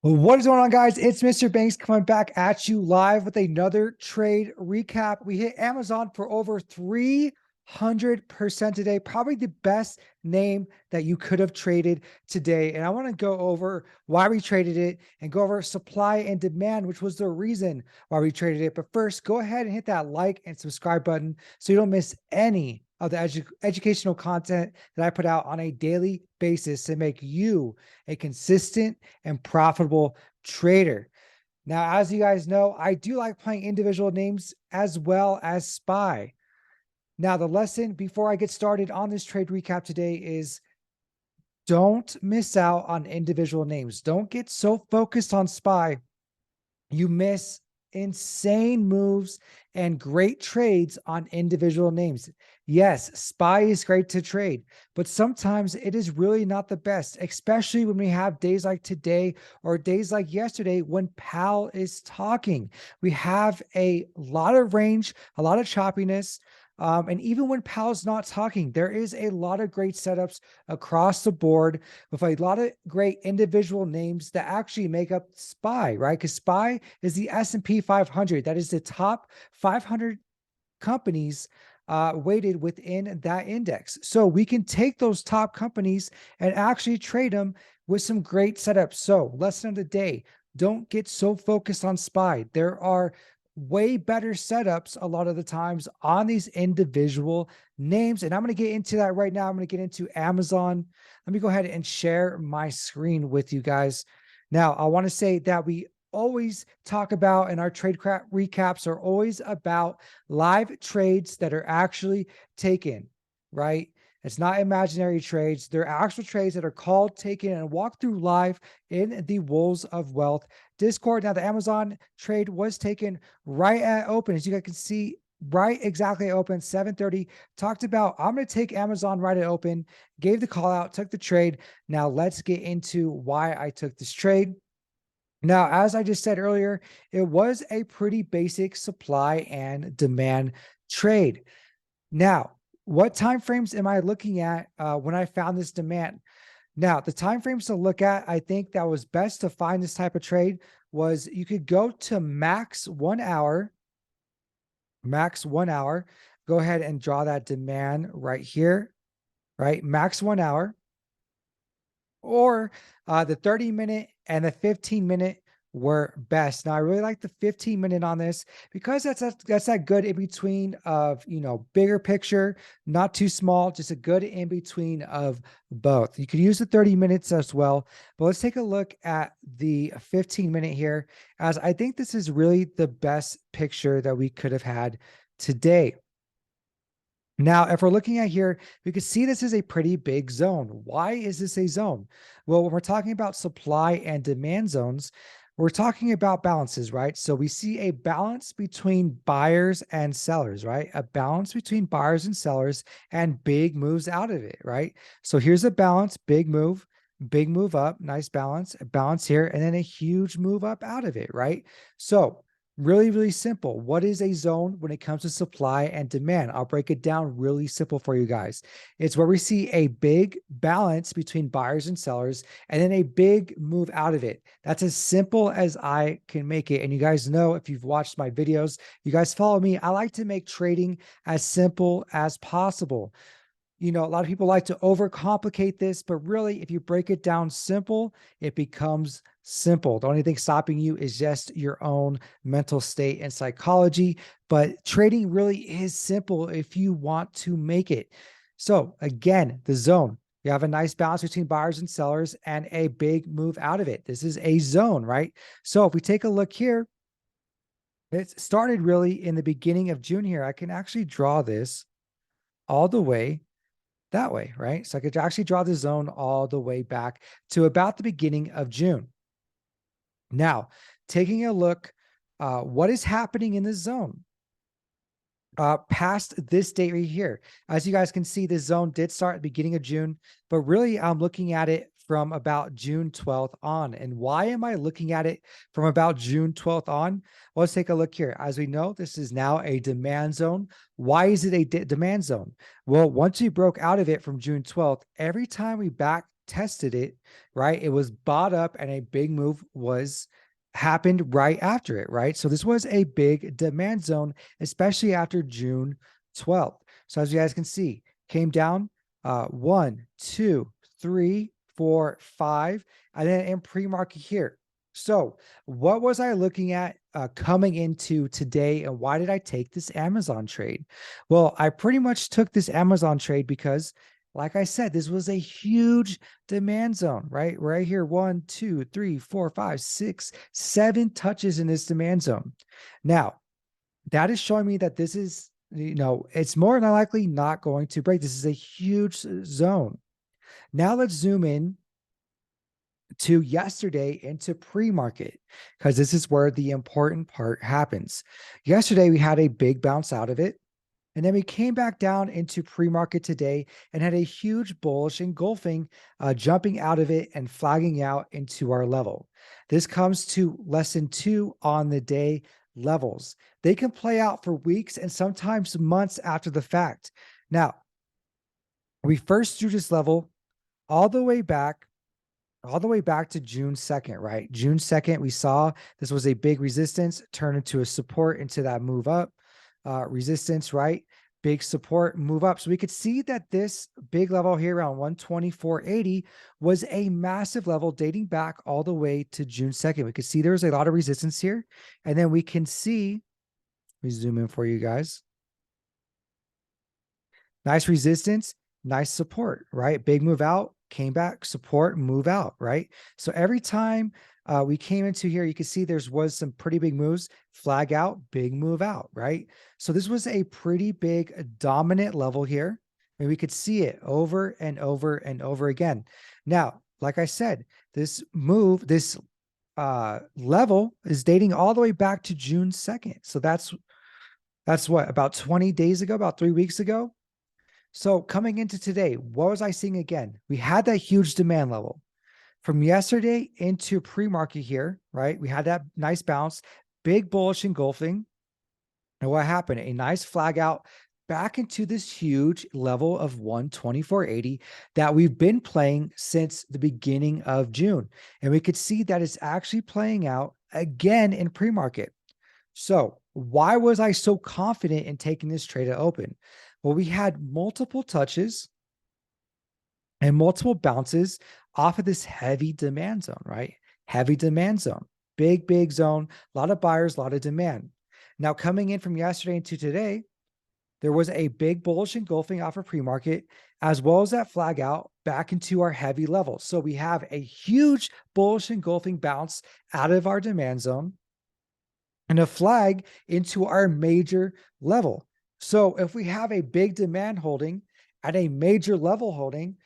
Well, what is going on, guys? It's Mr. Banks coming back at you live with another trade recap. We hit Amazon for over 300% today, probably the best name that you could have traded today. And I want to go over why we traded it and go over supply and demand, which was the reason why we traded it. But first, go ahead and hit that like and subscribe button so you don't miss any of the educational content that I put out on a daily basis to make you a consistent and profitable trader. Now, as you guys know, I do like playing individual names as well as SPY. Now, the lesson before I get started on this trade recap today is don't miss out on individual names. Don't get so focused on SPY you miss insane moves and great trades on individual names. Yes, SPY is great to trade, but sometimes it is really not the best, especially when we have days like today or days like yesterday when Powell is talking. We have a lot of range, a lot of choppiness. And even when Powell's not talking, there is a lot of great setups across the board with a lot of great individual names that actually make up SPY, right? Because SPY is the S&P 500. That is the top 500 companies weighted within that index. So we can take those top companies and actually trade them with some great setups. So lesson of the day, don't get so focused on SPY. There are way better setups a lot of the times on these individual names. And I'm going to get into that right now. I'm going to get into Amazon. Let me go ahead and share my screen with you guys. Now, I want to say that we always talk about, and our trade recaps are always about live trades that are actually taken, right? It's not imaginary trades. They're actual trades that are called, taken, and walked through live in the Wolves of Wealth Discord. Now, the Amazon trade was taken right at open. As you guys can see, right exactly at open, 7:30. Talked about, I'm going to take Amazon right at open, gave the call out, took the trade. Now, let's get into why I took this trade. Now, as I just said earlier, it was a pretty basic supply and demand trade. Now, what time frames am I looking at when I found this demand? Now, the time frames to look at, I think that was best to find this type of trade was you could go to max 1 hour, max 1 hour. Go ahead and draw that demand right here, right? Max 1 hour, or the 30-minute and the 15-minute were best. Now, I really like the 15-minute on this because that's that good in between of, bigger picture, not too small, just a good in between of both. You could use the 30 minutes as well, but let's take a look at the 15-minute here, as I think this is really the best picture that we could have had today. Now, if we're looking at here, we can see this is a pretty big zone. Why is this a zone? Well, when we're talking about supply and demand zones, we're talking about balances, right? So we see a balance between buyers and sellers, right? A balance between buyers and sellers and big moves out of it, right? So here's a balance, big move up, nice balance, a balance here, and then a huge move up out of it, right? So really, really simple. What is a zone when it comes to supply and demand? I'll break it down really simple for you guys. It's where we see a big balance between buyers and sellers and then a big move out of it. That's as simple as I can make it. And you guys know, if you've watched my videos, you guys follow me, I like to make trading as simple as possible. A lot of people like to overcomplicate this, but really, if you break it down simple, it becomes simple. The only thing stopping you is just your own mental state and psychology. But trading really is simple if you want to make it. So again, the zone, you have a nice balance between buyers and sellers and a big move out of it. This is a zone, right? So if we take a look here, it started really in the beginning of June here. I can actually draw this all the way that way, right? So I could actually draw the zone all the way back to about the beginning of June. Now, taking a look, what is happening in the zone? Past this date right here. As you guys can see, this zone did start at the beginning of June, but really I'm looking at it from about June 12th on. And why am I looking at it from about June 12th on? Well, let's take a look here. As we know, this is now a demand zone. Why is it a demand zone? Well, once we broke out of it from June 12th, every time we back tested it, right? It was bought up and a big move was happened right after it, right? So this was a big demand zone, especially after June 12th. So as you guys can see, came down 1, 2, 3, 4, 5, and then in pre-market here. So what was I looking at coming into today, and why did I take this Amazon trade? Well, I pretty much took this Amazon trade because, like I said, this was a huge demand zone, right? Right here, 1, 2, 3, 4, 5, 6, 7 touches in this demand zone. Now, that is showing me that this is, it's more than likely not going to break. This is a huge zone. Now let's zoom in to yesterday into pre-market, because this is where the important part happens. Yesterday, we had a big bounce out of it. And then we came back down into pre-market today and had a huge bullish engulfing, jumping out of it and flagging out into our level. This comes to lesson 2 on the day levels. They can play out for weeks and sometimes months after the fact. Now, we first drew this level all the way back to June 2nd, right? June 2nd, we saw this was a big resistance, turn into a support into that move up, resistance, right? Big support, move up. So we could see that this big level here around 124.80 was a massive level dating back all the way to June 2nd. We could see there was a lot of resistance here. And then we can see, let me zoom in for you guys. Nice resistance, nice support, right? Big move out, came back, support, move out, right? So every time we came into here, you can see was some pretty big moves, flag out, big move out, right? So this was a pretty big dominant level here. And we could see it over and over and over again. Now, like I said, this level is dating all the way back to June 2nd. So that's what, about 20 days ago, about 3 weeks ago. So coming into today, what was I seeing again? We had that huge demand level from yesterday into pre-market here, right? We had that nice bounce, big bullish engulfing. And what happened? A nice flag out back into this huge level of 124.80 that we've been playing since the beginning of June. And we could see that it's actually playing out again in pre-market. So why was I so confident in taking this trade at open? Well, we had multiple touches and multiple bounces off of this heavy demand zone, right? Heavy demand zone, big zone, a lot of buyers, a lot of demand. Now, coming in from yesterday into today, there was a big bullish engulfing off of pre-market, as well as that flag out back into our heavy level. So we have a huge bullish engulfing bounce out of our demand zone and a flag into our major level. So if we have a big demand holding at a major level holding,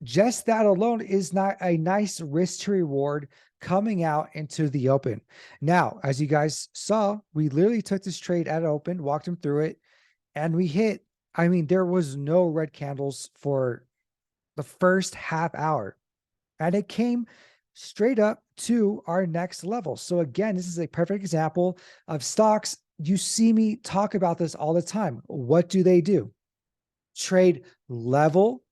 just that alone is not a nice risk to reward coming out into the open. Now, as you guys saw, we literally took this trade at open, walked them through it, and we hit, there was no red candles for the first half hour. And it came straight up to our next level. So again, this is a perfect example of stocks. You see me talk about this all the time. What do? Trade level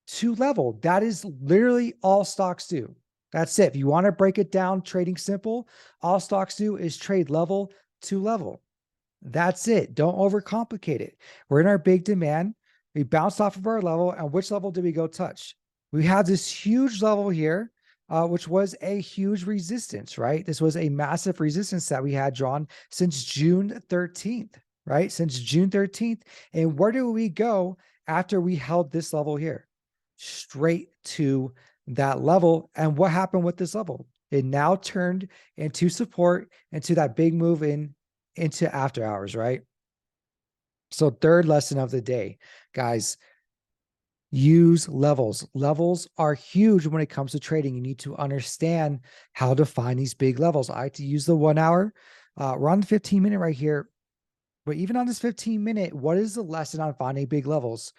to level. That is literally all stocks do. That's it. If you want to break it down, trading simple, all stocks do is trade level to level. That's it. Don't overcomplicate it. We're in our big demand. We bounced off of our level. And which level did we go touch? We have this huge level here, which was a huge resistance, right? This was a massive resistance that we had drawn since June 13th, right? Since June 13th. And where do we go after we held this level here? Straight to that level. And what happened with this level? It now turned into support, into that big move into after hours, right? So third lesson of the day, guys, use levels. Levels are huge when it comes to trading. You need to understand how to find these big levels. I like to use the 1 hour. We're on the 15-minute right here. But even on this 15-minute, what is the lesson on finding big levels?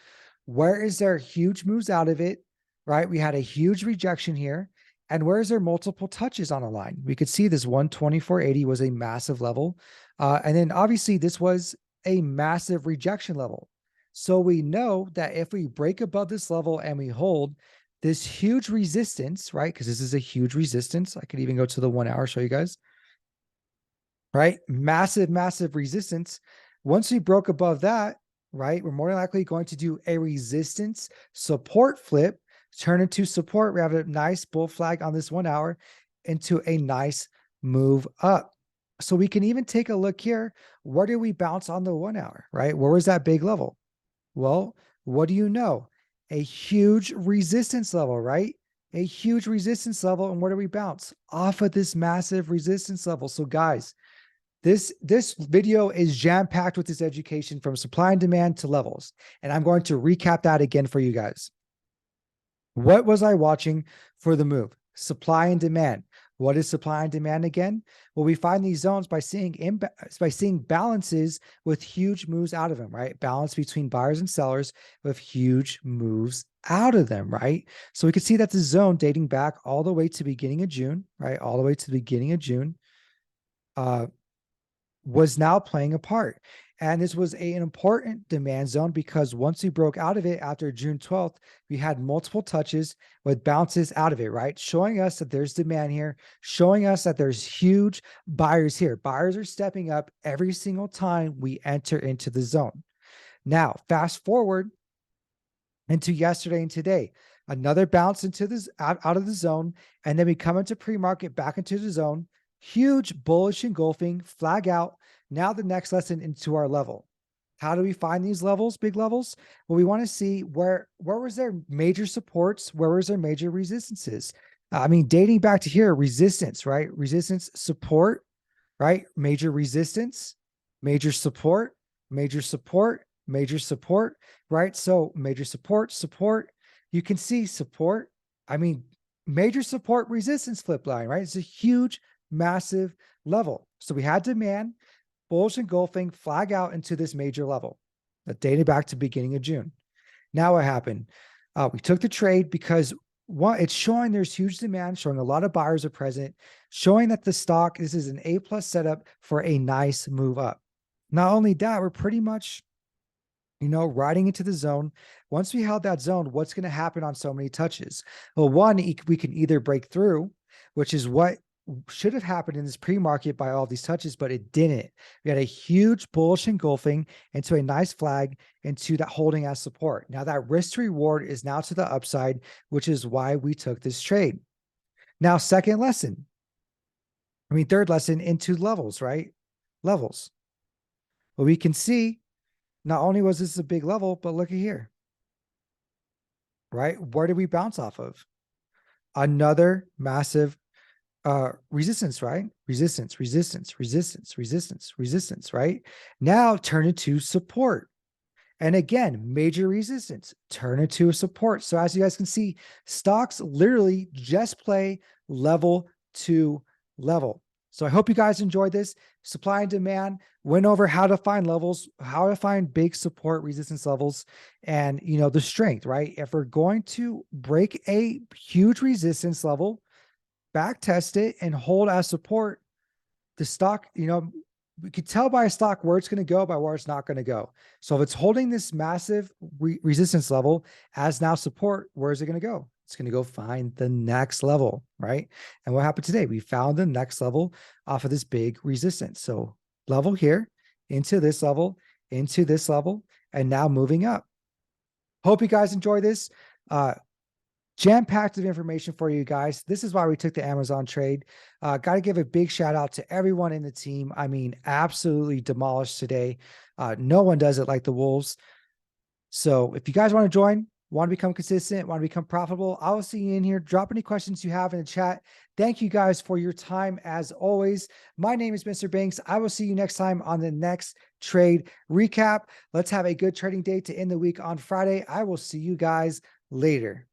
Where is there huge moves out of it, right? We had a huge rejection here. And where is there multiple touches on a line? We could see this 124.80 was a massive level. And then obviously this was a massive rejection level. So we know that if we break above this level and we hold, this huge resistance, right? Because this is a huge resistance. I could even go to the 1 hour, show you guys, right? Massive, massive resistance. Once we broke above that, right, we're more than likely going to do a resistance support flip, turn into support. We have a nice bull flag on this 1 hour into a nice move up. So we can even take a look here. Where did we bounce on the 1 hour, right? Where was that big level? Well, what do you know? A huge resistance level, right? A huge resistance level. And where do we bounce? Off of this massive resistance level. So guys, this video is jam-packed with this education from supply and demand to levels. And I'm going to recap that again for you guys. What was I watching for the move? Supply and demand. What is supply and demand again? Well, we find these zones by seeing balances with huge moves out of them, right? Balance between buyers and sellers with huge moves out of them, right? So we can see that the zone dating back all the way to beginning of June, right? All the way to the beginning of June, was now playing a part. And this was an important demand zone because once we broke out of it after June 12th, we had multiple touches with bounces out of it, right? Showing us that there's demand here, showing us that there's huge buyers here. Buyers are stepping up every single time we enter into the zone. Now, fast forward into yesterday and today, another bounce into this out of the zone. And then we come into pre-market back into the zone, huge bullish engulfing, flag out. Now the next lesson into our level. How do we find these levels, big levels? Well, we want to see where was there major supports, where was there major resistances? I mean, dating back to here, resistance, right? Resistance, support, right? Major resistance, major support, major support, major support, right? So major support, support. You can see support. I mean, major support resistance flip line, right? It's a huge, massive level. So we had demand, bullish engulfing, flag out into this major level that dated back to beginning of June. Now what happened? We took the trade because one, it's showing there's huge demand, showing a lot of buyers are present, showing that the stock, this is an A+ setup for a nice move up. Not only that, we're pretty much, riding into the zone. Once we held that zone, what's going to happen on so many touches? Well, one, we can either break through, which is what should have happened in this pre-market by all these touches, but it didn't. We had a huge bullish engulfing into a nice flag into that holding as support. Now that risk to reward is now to the upside, which is why we took this trade. Now, third lesson into levels, right? Levels. Well, we can see not only was this a big level, but look at here, right? Where did we bounce off of? Another massive resistance, right? Resistance, resistance, resistance, resistance, resistance, right? Now turn it to support. And again, major resistance, turn it to a support. So as you guys can see, stocks literally just play level to level. So I hope you guys enjoyed this. Supply and demand, went over how to find levels, how to find big support resistance levels, and the strength, right? If we're going to break a huge resistance level, back test it and hold as support, the stock, we could tell by a stock where it's going to go by where it's not going to go. So if it's holding this massive resistance level as now support, where is it going to go? It's going to go find the next level, right? And what happened today? We found the next level off of this big resistance. So level here into this level, and now moving up. Hope you guys enjoy this. Jam-packed of information for you guys. This is why we took the Amazon trade. Got to give a big shout out to everyone in the team. I mean, absolutely demolished today. No one does it like the Wolves. So if you guys want to join, want to become consistent, want to become profitable, I will see you in here. Drop any questions you have in the chat. Thank you guys for your time as always. My name is Mr. Banks. I will see you next time on the next trade recap. Let's have a good trading day to end the week on Friday. I will see you guys later.